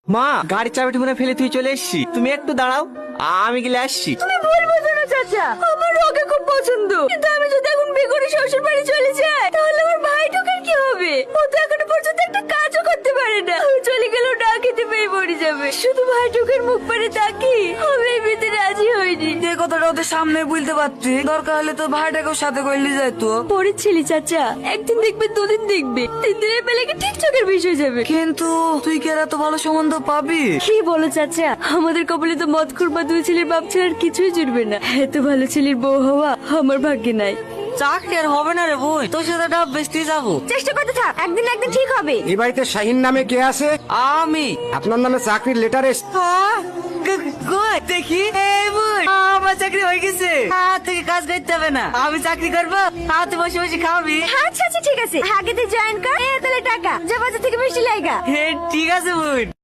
মা, গাড়ির চাবিটি মনে ফেলে তুই চলে এসছি, তুমি একটু দাঁড়াও, আমি গেলে আসছি। তুমি ভুল বোঝো না চাচা, আমার ওকে খুব পছন্দ, কিন্তু আমি যদি এখন বিয়ে করে শ্বশুর বাড়ি চলে যাই তাহলে আমার ভাই ঢোকার কি হবে? ও তো এখনো পর্যন্ত একটা কাজও করতে পারে না। আমি চলে গেলেও না খেতে পেয়ে মরে যাবে। শুধু ভাই ঢোকার মুখ পারে তাকি আমি এই বিয়েতে রাজি হইনি। যে কথাটা ওদের সামনে বলতে পারতি, দরকার হলে তো ভাইটাকেও সাথে করলে যাইতো। পরের ছেলে চাচা, একদিন দেখবে, দুদিন দেখবে, 3 দিনের বেলাকে ঠিক চোখের বিষয় যাবে। কিন্তু তুই কি আর এত ভালো সম্বন্ধ পাবি? কি বলো চাচা, আমাদের কপালে তো মদ খুরমা 2 ছেলের বাপ ছাড়া আর কিছুই জুড়বে না। এত ভালো ছেলের বউ হওয়া আমার ভাগ্যে নাই। চাকরি আর হবে না রে বোন, তোর সাথে ডাব বেচতে যাবো। চেষ্টা করতে থাক, একদিন না একদিন ঠিক হবে। এই বাড়িতে শাহিন নামে কে আছে? আমি আপনার নামে চাকরির লেটার এসছে। দেখি এই বোন, আমার চাকরি হয়ে গেছে, আর থেকে কাজ করতে হবে না, আমি চাকরি করবো, আর তুই বসে বসে খাবি। আচ্ছা আচ্ছা ঠিক আছে, আগে তুই জয়েন কর, তাহলে টাকা যা বাজার থেকে বেশি লাইগা। ঠিক আছে বোন।